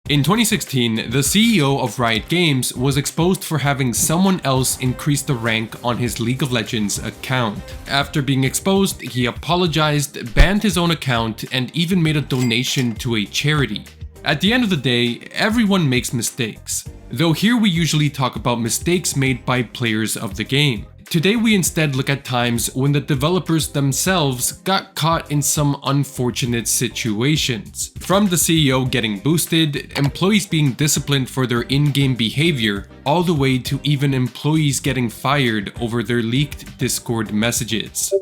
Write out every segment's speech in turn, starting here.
In 2016, the CEO of Riot Games was exposed for having someone else increase the rank on his League of Legends account. After being exposed, he apologized, banned his own account, and even made a donation to a charity. At the end of the day, everyone makes mistakes. Though here we usually talk about mistakes made by players of the game. Today we instead look at times when the developers themselves got caught in some unfortunate situations. From the CEO getting boosted, employees being disciplined for their in-game behavior, all the way to even employees getting fired over their leaked Discord messages.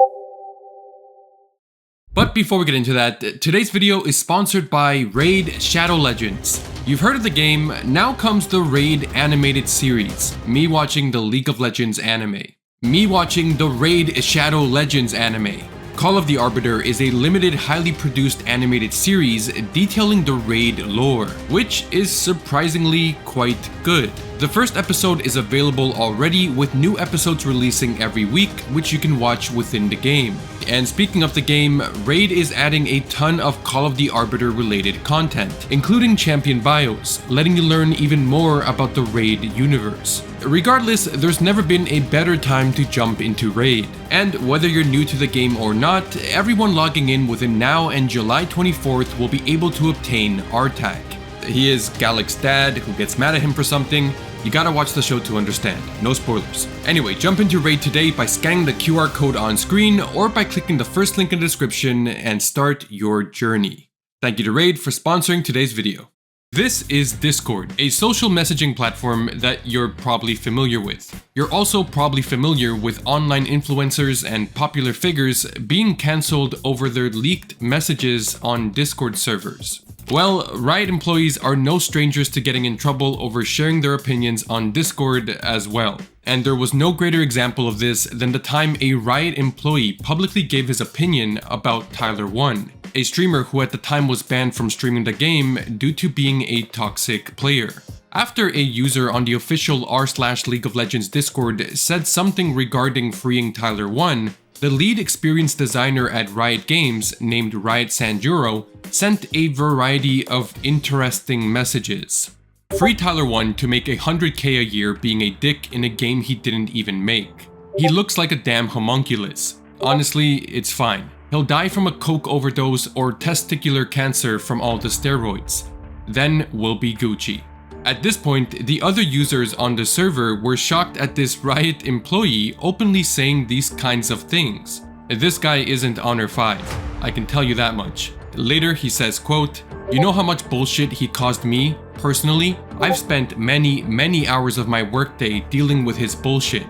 But before we get into that, today's video is sponsored by Raid Shadow Legends. You've heard of the game, now comes the Raid animated series, me watching the League of Legends anime. Me watching the Raid Shadow Legends anime. Call of the Arbiter is a limited, highly produced animated series detailing the Raid lore, which is surprisingly quite good. The first episode is available already, with new episodes releasing every week, which you can watch within the game. And speaking of the game, Raid is adding a ton of Call of the Arbiter related content, including champion bios, letting you learn even more about the Raid universe. Regardless, there's never been a better time to jump into Raid. And whether you're new to the game or not, everyone logging in within now and July 24th will be able to obtain RTAC. He is Gallic's dad who gets mad at him for something. You gotta watch the show to understand. No spoilers. Anyway, jump into Raid today by scanning the QR code on screen or by clicking the first link in the description and start your journey. Thank you to Raid for sponsoring today's video. This is Discord, a social messaging platform that you're probably familiar with. You're also probably familiar with online influencers and popular figures being cancelled over their leaked messages on Discord servers. Well, Riot employees are no strangers to getting in trouble over sharing their opinions on Discord as well. And there was no greater example of this than the time a Riot employee publicly gave his opinion about Tyler1, a streamer who at the time was banned from streaming the game due to being a toxic player. After a user on the official r/League of Legends Discord said something regarding freeing Tyler1, the lead experience designer at Riot Games, named Riot Sanjuro, sent a variety of interesting messages. Free Tyler1 to make 100k a year being a dick in a game he didn't even make. He looks like a damn homunculus. Honestly, it's fine. He'll die from a coke overdose or testicular cancer from all the steroids. Then we'll be Gucci. At this point, the other users on the server were shocked at this Riot employee openly saying these kinds of things. This guy isn't Honor 5, I can tell you that much. Later he says, quote, "You know how much bullshit he caused me? Personally, I've spent many hours of my workday dealing with his bullshit,"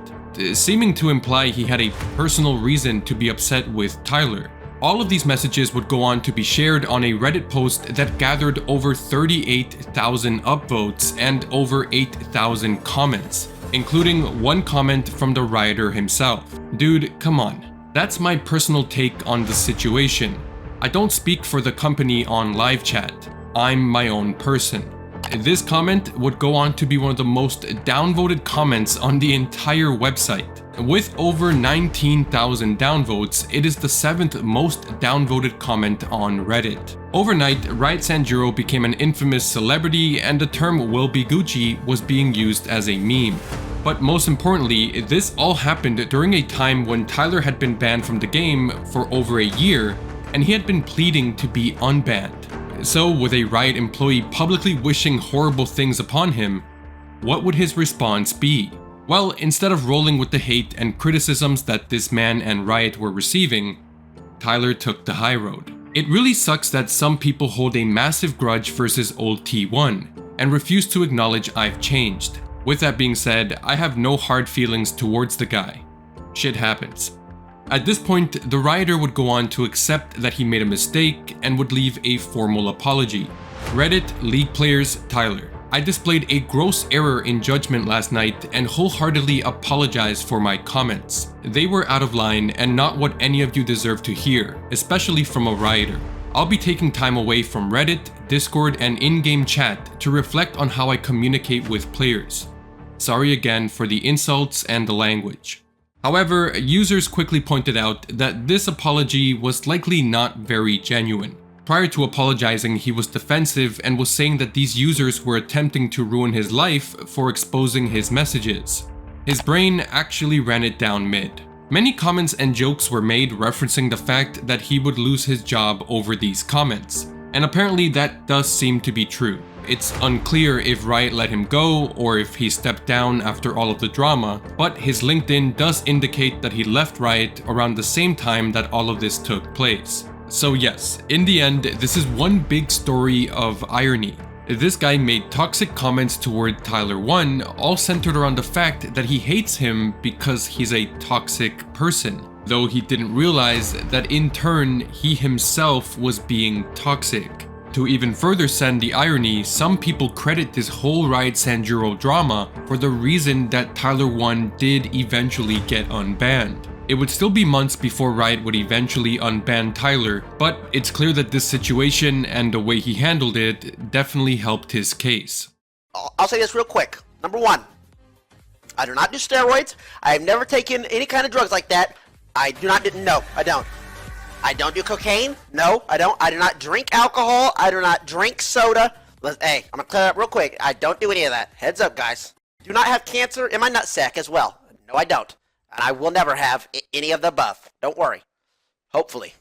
seeming to imply he had a personal reason to be upset with Tyler. All of these messages would go on to be shared on a Reddit post that gathered over 38,000 upvotes and over 8,000 comments, including one comment from the rioter himself. Dude, come on. That's my personal take on the situation. I don't speak for the company on live chat. I'm my own person. This comment would go on to be one of the most downvoted comments on the entire website. With over 19,000 downvotes, it is the 7th most downvoted comment on Reddit. Overnight, Riot Sanjuro became an infamous celebrity and the term "will be Gucci" was being used as a meme. But most importantly, this all happened during a time when Tyler had been banned from the game for over a year and he had been pleading to be unbanned. So with a Riot employee publicly wishing horrible things upon him, what would his response be? Well, instead of rolling with the hate and criticisms that this man and Riot were receiving, Tyler took the high road. It really sucks that some people hold a massive grudge versus old T1 and refuse to acknowledge I've changed. With that being said, I have no hard feelings towards the guy. Shit happens. At this point, the rioter would go on to accept that he made a mistake and would leave a formal apology. Reddit, League players, Tyler. I displayed a gross error in judgment last night and wholeheartedly apologize for my comments. They were out of line and not what any of you deserve to hear, especially from a rioter. I'll be taking time away from Reddit, Discord, and in-game chat to reflect on how I communicate with players. Sorry again for the insults and the language. However, users quickly pointed out that this apology was likely not very genuine. Prior to apologizing, he was defensive and was saying that these users were attempting to ruin his life for exposing his messages. His brain actually ran it down mid. Many comments and jokes were made referencing the fact that he would lose his job over these comments, and apparently that does seem to be true. It's unclear if Riot let him go or if he stepped down after all of the drama, but his LinkedIn does indicate that he left Riot around the same time that all of this took place. So yes, in the end, this is one big story of irony. This guy made toxic comments toward Tyler 1, all centered around the fact that he hates him because he's a toxic person, though he didn't realize that in turn, he himself was being toxic. To even further send the irony, some people credit this whole Riot Sanjuro drama for the reason that Tyler 1 did eventually get unbanned. It would still be months before Riot would eventually unban Tyler, but it's clear that this situation and the way he handled it definitely helped his case. I'll say this real quick. Number one, I do not do steroids. I have never taken any kind of drugs like that. No, I don't. I don't do cocaine. No, I don't. I do not drink alcohol. I do not drink soda. Hey, I'm gonna clear that up real quick. I don't do any of that. Heads up, guys. Do not have cancer in my nutsack as well. No, I don't. And I will never have any of the above. Don't worry. Hopefully.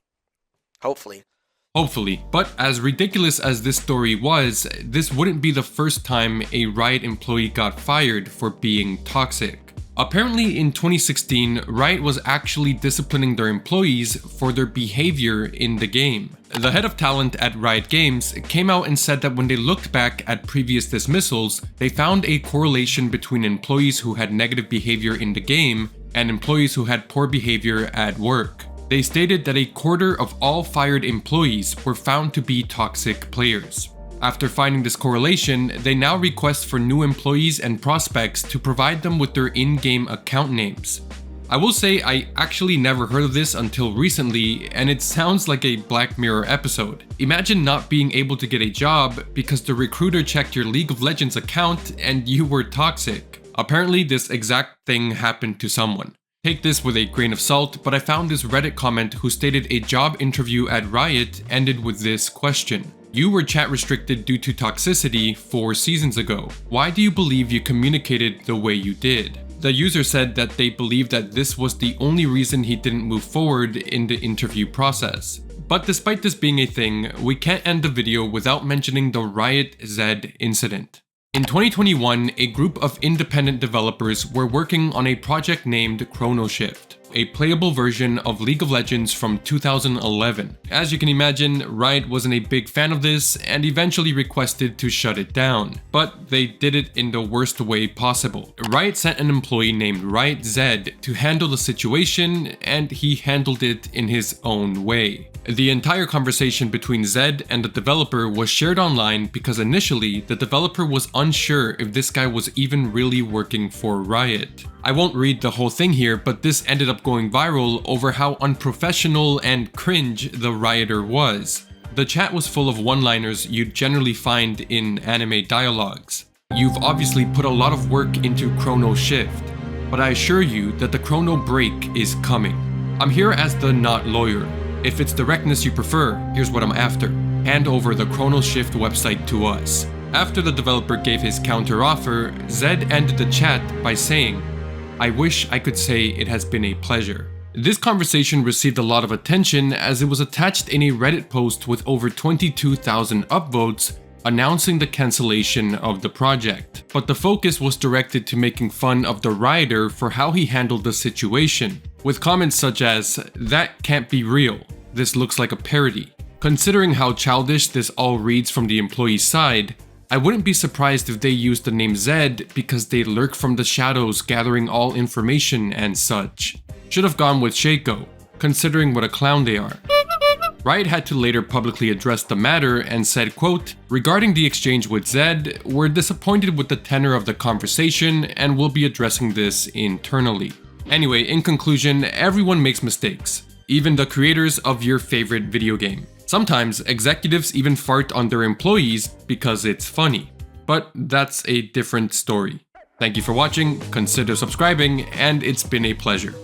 But as ridiculous as this story was, this wouldn't be the first time a Riot employee got fired for being toxic. Apparently in 2016, Riot was actually disciplining their employees for their behavior in the game. The head of talent at Riot Games came out and said that when they looked back at previous dismissals, they found a correlation between employees who had negative behavior in the game and employees who had poor behavior at work. They stated that a quarter of all fired employees were found to be toxic players. After finding this correlation, they now request for new employees and prospects to provide them with their in-game account names. I will say I actually never heard of this until recently, and it sounds like a Black Mirror episode. Imagine not being able to get a job because the recruiter checked your League of Legends account and you were toxic. Apparently this exact thing happened to someone. Take this with a grain of salt, but I found this Reddit comment who stated a job interview at Riot ended with this question. You were chat restricted due to toxicity 4 seasons ago. Why do you believe you communicated the way you did? The user said that they believed that this was the only reason he didn't move forward in the interview process. But despite this being a thing, we can't end the video without mentioning the Riot Z incident. In 2021, a group of independent developers were working on a project named Chronoshift, a playable version of League of Legends from 2011. As you can imagine, Riot wasn't a big fan of this and eventually requested to shut it down, but they did it in the worst way possible. Riot sent an employee named Riot Z to handle the situation, and he handled it in his own way. The entire conversation between Zed and the developer was shared online because initially the developer was unsure if this guy was even really working for Riot. I won't read the whole thing here, but this ended up going viral over how unprofessional and cringe the Rioter was. The chat was full of one-liners you'd generally find in anime dialogues. You've obviously put a lot of work into Chronoshift, but I assure you that the Chrono break is coming. I'm here as the not lawyer. If it's directness you prefer, here's what I'm after. Hand over the Chronoshift website to us. After the developer gave his counter offer, Zed ended the chat by saying, I wish I could say it has been a pleasure. This conversation received a lot of attention as it was attached in a Reddit post with over 22,000 upvotes announcing the cancellation of the project. But the focus was directed to making fun of the Rioter for how he handled the situation, with comments such as, that can't be real, this looks like a parody. Considering how childish this all reads from the employee's side, I wouldn't be surprised if they used the name Zed because they lurk from the shadows gathering all information and such. Should have gone with Shaco, considering what a clown they are. Riot had to later publicly address the matter and said, quote, regarding the exchange with Zed, we're disappointed with the tenor of the conversation and will be addressing this internally. Anyway, in conclusion, everyone makes mistakes, even the creators of your favorite video game. Sometimes executives even fart on their employees because it's funny, but that's a different story. Thank you for watching, consider subscribing, and it's been a pleasure.